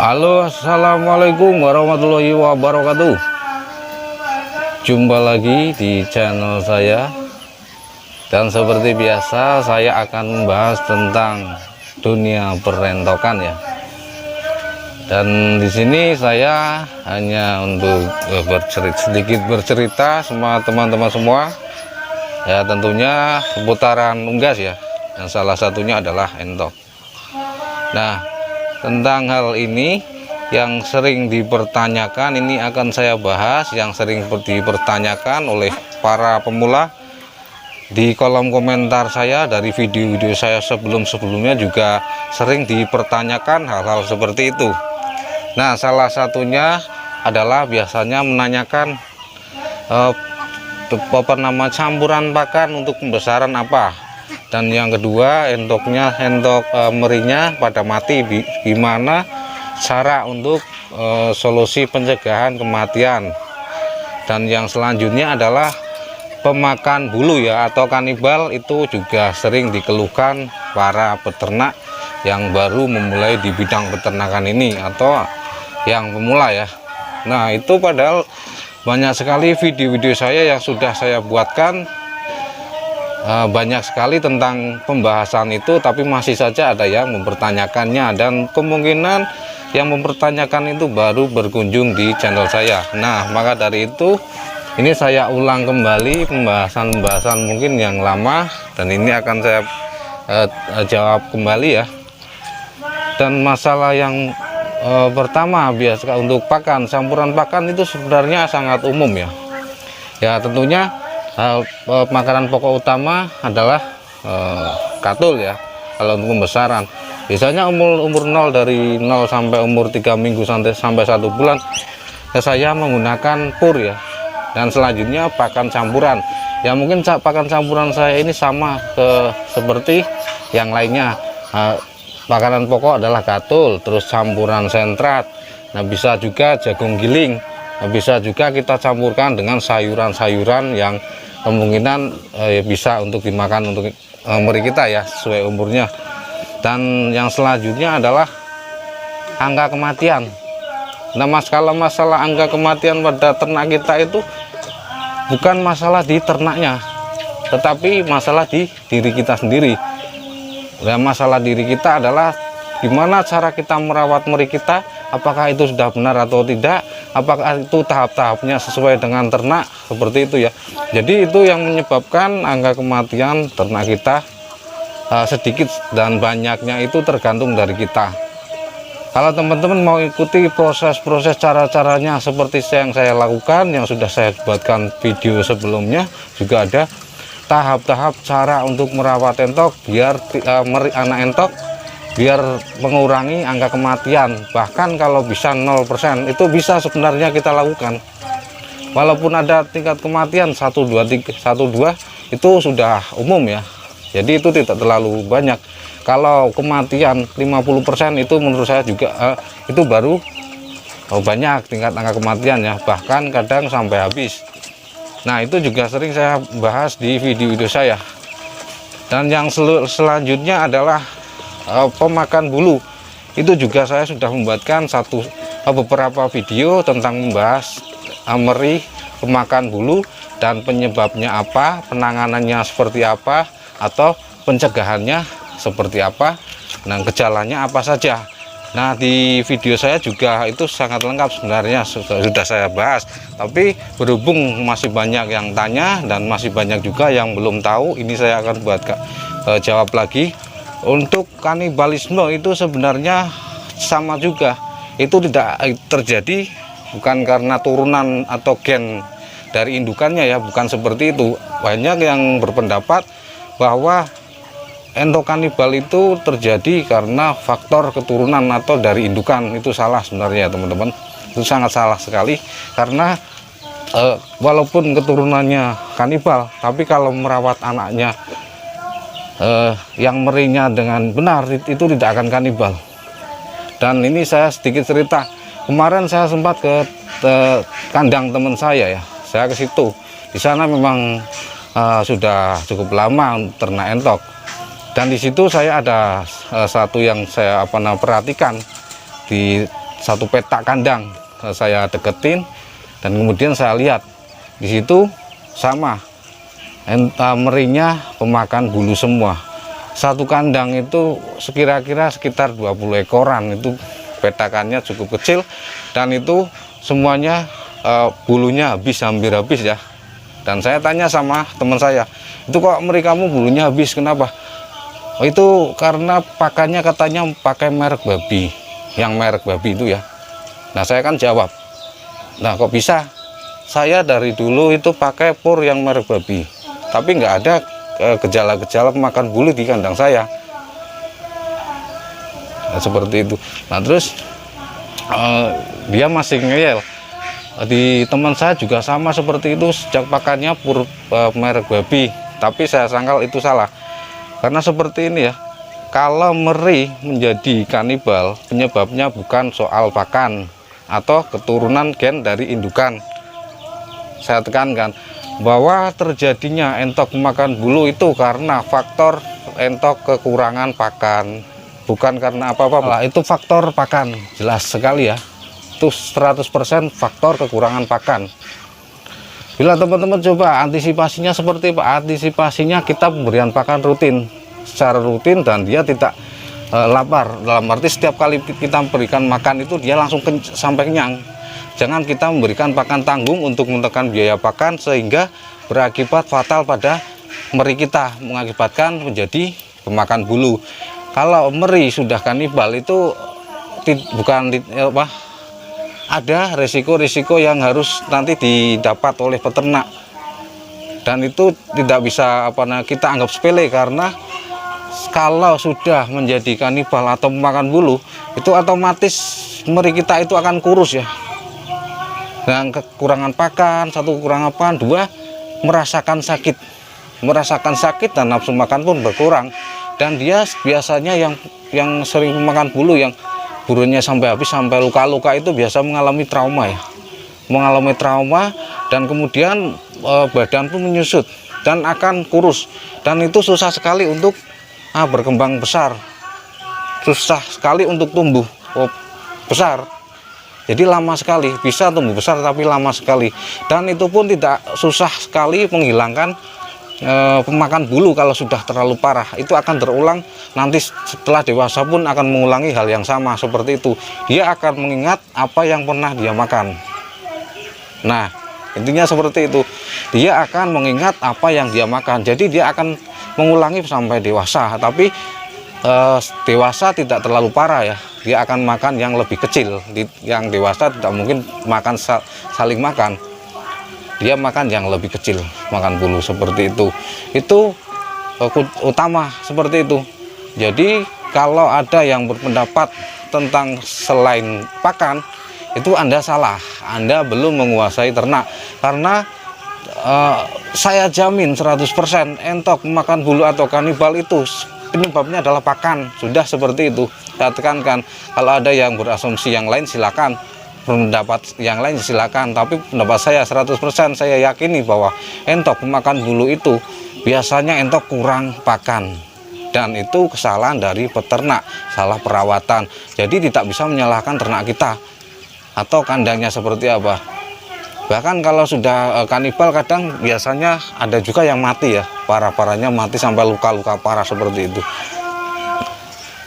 Halo, assalamualaikum warahmatullahi wabarakatuh. Jumpa lagi di channel saya, dan seperti biasa saya akan membahas tentang dunia perentokan ya. Dan di sini saya hanya untuk sedikit bercerita sama teman-teman semua ya, tentunya seputaran unggas ya, yang salah satunya adalah entok. Nah, tentang hal ini yang sering dipertanyakan, ini akan saya bahas yang sering dipertanyakan oleh para pemula di kolom komentar saya. Dari video-video saya sebelumnya juga sering dipertanyakan hal-hal seperti itu. Nah, salah satunya adalah biasanya menanyakan campuran pakan untuk pembesaran apa, dan yang kedua entok merinya pada mati, gimana cara untuk solusi pencegahan kematian. Dan yang selanjutnya adalah pemakan bulu ya, atau kanibal. Itu juga sering dikeluhkan para peternak yang baru memulai di bidang peternakan ini atau yang pemula ya. Nah, itu padahal banyak sekali video-video saya yang sudah saya buatkan, banyak sekali tentang pembahasan itu, tapi masih saja ada yang mempertanyakannya, dan kemungkinan yang mempertanyakan itu baru berkunjung di channel saya. Nah, maka dari itu ini saya ulang kembali pembahasan mungkin yang lama, dan ini akan saya jawab kembali ya. Dan masalah yang pertama, biasa untuk pakan, campuran pakan itu sebenarnya sangat umum ya. Ya, tentunya makanan pokok utama adalah katul ya. Kalau untuk pembesaran biasanya umur 0 dari 0 sampai umur 3 minggu sampai 1 bulan ya, saya menggunakan pur ya. Dan selanjutnya pakan campuran ya, mungkin pakan campuran saya ini sama seperti yang lainnya. Makanan pokok adalah katul, terus campuran sentrat, nah bisa juga jagung giling, nah, bisa juga kita campurkan dengan sayuran-sayuran yang kemungkinan bisa untuk dimakan untuk meri kita ya, sesuai umurnya. Dan yang selanjutnya adalah angka kematian. Nah, kalau masalah angka kematian pada ternak kita itu bukan masalah di ternaknya, tetapi masalah di diri kita sendiri. Nah, masalah diri kita adalah gimana cara kita merawat meri kita, apakah itu sudah benar atau tidak, apakah itu tahap-tahapnya sesuai dengan ternak, seperti itu ya. Jadi itu yang menyebabkan angka kematian ternak kita sedikit dan banyaknya itu tergantung dari kita. Kalau teman-teman mau ikuti proses-proses cara-caranya seperti yang saya lakukan, yang sudah saya buatkan video sebelumnya, juga ada tahap-tahap cara untuk merawat entok biar anak entok biar mengurangi angka kematian. Bahkan kalau bisa 0% itu bisa sebenarnya kita lakukan. Walaupun ada tingkat kematian 1, 2, 3, 1, 2 itu sudah umum ya. Jadi itu tidak terlalu banyak. Kalau kematian 50% itu menurut saya juga itu baru banyak tingkat angka kematian ya. Bahkan kadang sampai habis. Nah, itu juga sering saya bahas di video-video saya. Dan yang selanjutnya adalah pemakan bulu. Itu juga saya sudah membuatkan beberapa video tentang membahas meri pemakan bulu dan penyebabnya apa, penanganannya seperti apa, atau pencegahannya seperti apa, dan gejalanya apa saja. Nah, di video saya juga itu sangat lengkap sebenarnya, sudah saya bahas. Tapi berhubung masih banyak yang tanya dan masih banyak juga yang belum tahu, ini saya akan buat jawab lagi. Untuk kanibalisme itu sebenarnya sama juga, itu tidak terjadi bukan karena turunan atau gen dari indukannya ya, bukan seperti itu. Banyak yang berpendapat bahwa entok kanibal itu terjadi karena faktor keturunan atau dari indukan. Itu salah sebenarnya teman-teman, itu sangat salah sekali. Karena walaupun keturunannya kanibal, tapi kalau merawat anaknya yang merinya dengan benar, itu tidak akan kanibal. Dan ini saya sedikit cerita, kemarin saya sempat ke kandang teman saya ya, saya ke situ. Di sana memang sudah cukup lama ternak entok. Dan di situ saya ada satu yang saya perhatikan di satu petak kandang saya deketin, dan kemudian saya lihat di situ sama merinya pemakan bulu semua. Satu kandang itu kira-kira sekitar 20 ekoran, itu petakannya cukup kecil, dan itu semuanya bulunya hampir habis ya. Dan saya tanya sama teman saya, itu kok meri kamu bulunya habis, kenapa? Oh, itu karena pakannya katanya pakai merek babi, yang merek babi itu ya. Nah saya kan jawab, nah kok bisa? Saya dari dulu itu pakai pur yang merek babi, tapi nggak ada gejala-gejala pemakan bulu di kandang saya. Nah, seperti itu. Nah terus dia masih ngeyel, di teman saya juga sama seperti itu, sejak pakannya pur merek babi, tapi saya sangkal itu salah. Karena seperti ini ya, kalau meri menjadi kanibal, penyebabnya bukan soal pakan atau keturunan gen dari indukan. Saya tekankan bahwa terjadinya entok memakan bulu itu karena faktor entok kekurangan pakan, bukan karena apa-apa. Itu faktor pakan, jelas sekali ya, itu 100% faktor kekurangan pakan. Bila teman-teman coba antisipasinya seperti apa? Antisipasinya kita pemberian pakan rutin, secara rutin, dan dia tidak lapar. Dalam arti setiap kali kita memberikan makan itu dia langsung sampai kenyang. Jangan kita memberikan pakan tanggung untuk menekan biaya pakan sehingga berakibat fatal pada meri kita, mengakibatkan menjadi pemakan bulu. Kalau meri sudah kanibal itu bukan ada risiko-risiko yang harus nanti didapat oleh peternak, dan itu tidak bisa kita anggap sepele, karena kalau sudah menjadi kanibal atau memakan bulu itu otomatis meri kita itu akan kurus ya, dengan kekurangan pakan, satu kekurangan pakan, dua merasakan sakit dan nafsu makan pun berkurang. Dan dia biasanya yang sering memakan bulu, yang burunya sampai habis, sampai luka-luka, itu biasa mengalami trauma ya, dan kemudian badan pun menyusut dan akan kurus, dan itu susah sekali untuk berkembang besar, susah sekali untuk tumbuh besar. Jadi lama sekali bisa tumbuh besar, tapi lama sekali, dan itu pun tidak susah sekali menghilangkan pemakan bulu. Kalau sudah terlalu parah itu akan terulang nanti setelah dewasa, pun akan mengulangi hal yang sama seperti itu. Dia akan mengingat apa yang pernah dia makan. Nah intinya seperti itu, dia akan mengingat apa yang dia makan, jadi dia akan mengulangi sampai dewasa. Tapi dewasa tidak terlalu parah ya, dia akan makan yang lebih kecil. Yang dewasa tidak mungkin makan saling makan, dia makan yang lebih kecil, makan bulu seperti itu. Itu utama seperti itu. Jadi kalau ada yang berpendapat tentang selain pakan, itu Anda salah, Anda belum menguasai ternak. Karena saya jamin 100% entok memakan bulu atau kanibal itu penyebabnya adalah pakan. Sudah seperti itu. Saya tekankan, kalau ada yang berasumsi yang lain silakan, pendapat yang lain silakan, tapi pendapat saya 100% saya yakini bahwa entok pemakan bulu itu biasanya entok kurang pakan, dan itu kesalahan dari peternak, salah perawatan. Jadi tidak bisa menyalahkan ternak kita atau kandangnya seperti apa. Bahkan kalau sudah kanibal kadang biasanya ada juga yang mati ya, parah-parahnya mati sampai luka-luka parah seperti itu.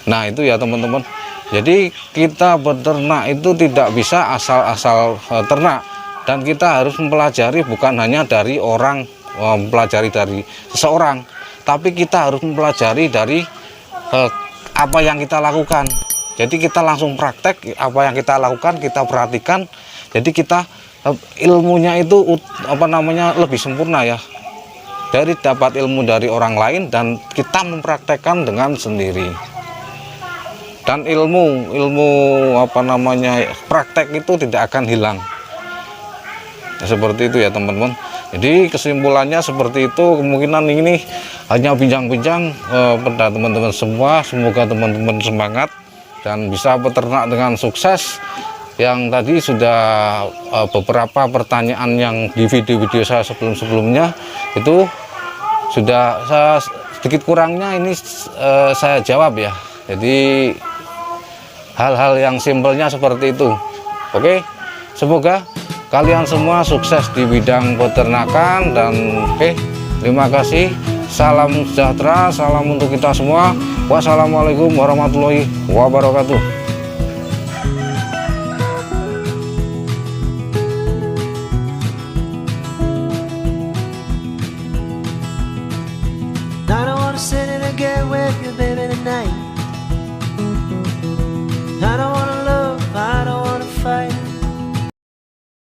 Nah itu ya teman-teman. Jadi kita beternak itu tidak bisa asal-asal ternak, dan kita harus mempelajari bukan hanya dari orang, mempelajari dari seseorang, tapi kita harus mempelajari dari apa yang kita lakukan. Jadi kita langsung praktek apa yang kita lakukan, kita perhatikan. Jadi kita ilmunya itu lebih sempurna ya, dari dapat ilmu dari orang lain dan kita mempraktekkan dengan sendiri. Dan ilmu praktek itu tidak akan hilang ya, seperti itu ya teman-teman. Jadi kesimpulannya seperti itu. Kemungkinan ini hanya bincang-bincang pada teman-teman semua. Semoga teman-teman semangat dan bisa beternak dengan sukses. Yang tadi sudah beberapa pertanyaan yang di video-video saya sebelum-sebelumnya itu sudah sedikit kurangnya ini saya jawab ya. Jadi hal-hal yang simpelnya seperti itu. Oke, semoga kalian semua sukses di bidang peternakan. Dan terima kasih. Salam sejahtera, salam untuk kita semua. Wassalamualaikum warahmatullahi wabarakatuh. I don't wanna sit in a get with you, baby, tonight.